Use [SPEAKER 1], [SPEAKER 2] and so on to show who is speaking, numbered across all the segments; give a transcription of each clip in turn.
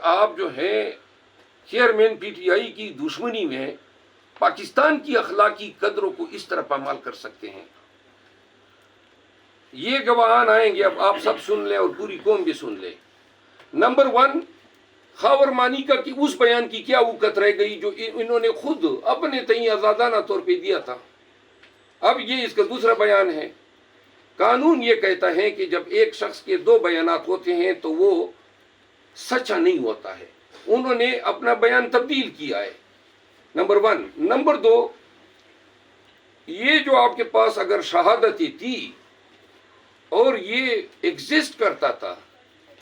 [SPEAKER 1] آپ جو ہے چیئرمین پی ٹی آئی کی دشمنی میں پاکستان کی اخلاقی قدروں کو اس طرح پامال کر سکتے ہیں؟ یہ گواہان آئیں گے، اب آپ سب سن لیں اور پوری قوم بھی سن لے۔ نمبر ون، خاور مانیکا کی اس بیان کی کیا وقت رہ گئی جو انہوں نے خود اپنے تئیں آزادانہ طور پہ دیا تھا؟ اب یہ اس کا دوسرا بیان ہے۔ قانون یہ کہتا ہے کہ جب ایک شخص کے دو بیانات ہوتے ہیں تو وہ سچا نہیں ہوتا ہے۔ انہوں نے اپنا بیان تبدیل کیا ہے، نمبر ون۔ نمبر دو، یہ جو آپ کے پاس اگر شہادتیں تھی اور یہ ایگزسٹ کرتا تھا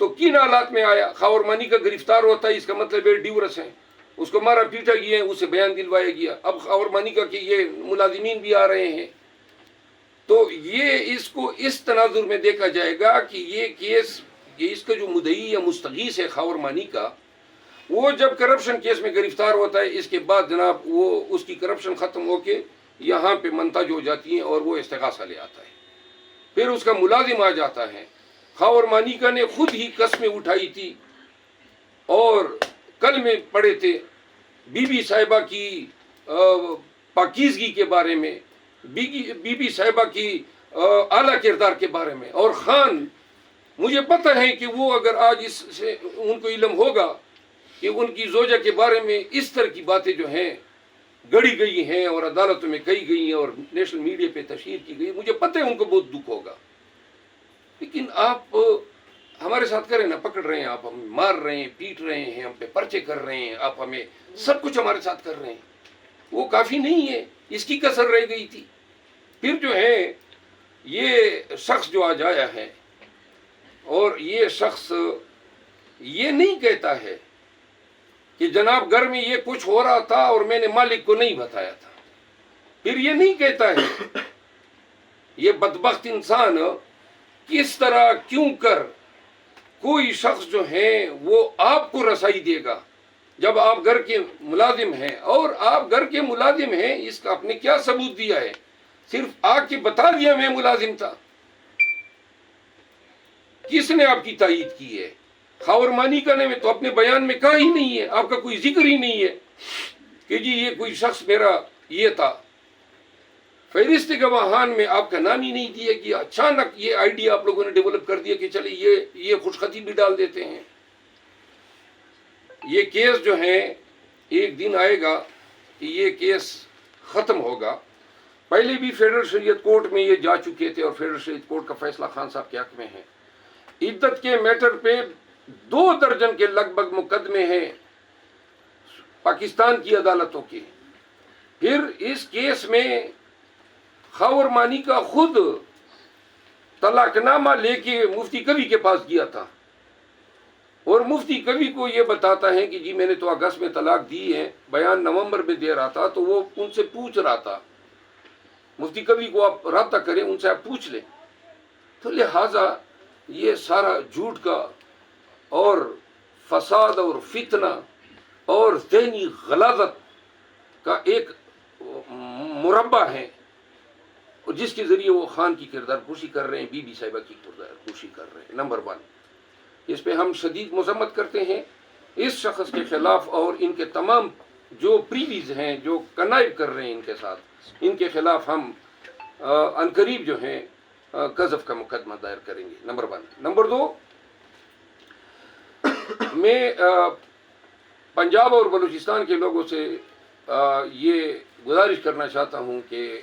[SPEAKER 1] تو کن حالات میں آیا؟ خاور مانیکا گرفتار ہوتا ہے، اس کا مطلب ہے ڈیورس ہے، اس کو مارا پیٹا گیا ہے، اسے بیان دلوایا گیا، اب خاور مانیکا کے یہ ملازمین بھی آ رہے ہیں، تو یہ اس کو اس تناظر میں دیکھا جائے گا کہ یہ کیس، یہ اس کا جو مدعی یا مستغیث ہے خاور مانیکا، وہ جب کرپشن کیس میں گرفتار ہوتا ہے، اس کے بعد جناب وہ اس کی کرپشن ختم ہو کے یہاں پہ منتج ہو جاتی ہیں اور وہ استغاثہ لے آتا ہے، پھر اس کا ملازم آ جاتا ہے۔ خاور مانیکا نے خود ہی قسمیں اٹھائی تھی اور کل میں پڑھے تھے بی بی صاحبہ کی پاکیزگی کے بارے میں، بی بی صاحبہ کی اعلیٰ کردار کے بارے میں، اور خان مجھے پتہ ہے کہ وہ اگر آج اس سے ان کو علم ہوگا کہ ان کی زوجہ کے بارے میں اس طرح کی باتیں جو ہیں گڑی گئی ہیں اور عدالتوں میں کہی گئی ہیں اور نیشنل میڈیا پہ تشہیر کی گئی، مجھے پتہ ہے ان کو بہت دکھ ہوگا، لیکن آپ ہمارے ساتھ کریں نا، پکڑ رہے ہیں آپ، ہم مار رہے ہیں، پیٹ رہے ہیں، ہم پہ پرچے کر رہے ہیں، آپ ہمیں سب کچھ ہمارے ساتھ کر رہے ہیں، وہ کافی نہیں ہے، اس کی کسر رہ گئی تھی۔ پھر جو ہے یہ شخص جو آج آیا ہے اور یہ شخص یہ نہیں کہتا ہے کہ جناب گھر میں یہ کچھ ہو رہا تھا اور میں نے مالک کو نہیں بتایا تھا، پھر یہ نہیں کہتا ہے یہ بدبخت انسان کس طرح کیوں کر کوئی شخص جو ہے وہ آپ کو رسائی دے گا جب آپ گھر کے ملازم ہیں، اور آپ گھر کے ملازم ہیں، اس کا آپ نے کیا ثبوت دیا ہے؟ صرف آ کے بتا دیا میں ملازم تھا، کس نے آپ کی تائید کی ہے؟ خاور مانیکا نے تو اپنے بیان میں کہا ہی نہیں ہے، آپ کا کوئی ذکر ہی نہیں ہے کہ جی یہ کوئی شخص میرا یہ تھا، فہرست گواہان میں آپ کا نام ہی نہیں دیا گیا۔ اچانک یہ آئیڈیا آپ لوگوں نے ڈیولپ کر دیا کہ چلے یہ خوشخطی بھی ڈال دیتے ہیں۔ یہ کیس جو ہے ایک دن آئے گا کہ یہ کیس ختم ہوگا۔ پہلے بھی فیڈرل شریعت کورٹ میں یہ جا چکے تھے اور فیڈرل شریعت کورٹ کا فیصلہ خان صاحب کے حق میں ہے۔ عدت کے میٹر پہ 2 درجن کے لگ بھگ مقدمے ہیں پاکستان کی عدالتوں کے۔ پھر اس کیس میں خاور مانیکا خود طلاق نامہ لے کے مفتی کبھی کے پاس گیا تھا، اور مفتی کبھی کو یہ بتاتا ہے کہ جی میں نے تو اگست میں طلاق دی ہے، بیان نومبر میں دے رہا تھا، تو وہ ان سے پوچھ رہا تھا، مفتی کبھی کو آپ رابطہ کریں، ان سے آپ پوچھ لیں۔ تو لہٰذا یہ سارا جھوٹ کا اور فساد اور فتنہ اور ذہنی غلاظت کا ایک مربع ہے، جس کے ذریعے وہ خان کی کردار کشی کر رہے ہیں، بی بی صاحبہ کی کردار کشی کر رہے ہیں۔ نمبر 1، اس پہ ہم شدید مذمت کرتے ہیں اس شخص کے خلاف، اور ان کے تمام جو پریویز ہیں جو کنائب کر رہے ہیں ان کے ساتھ، ان کے خلاف ہم عنقریب جو ہیں قذف کا مقدمہ دائر کریں گے۔ نمبر 1۔ نمبر 2، میں پنجاب اور بلوچستان کے لوگوں سے یہ گزارش کرنا چاہتا ہوں کہ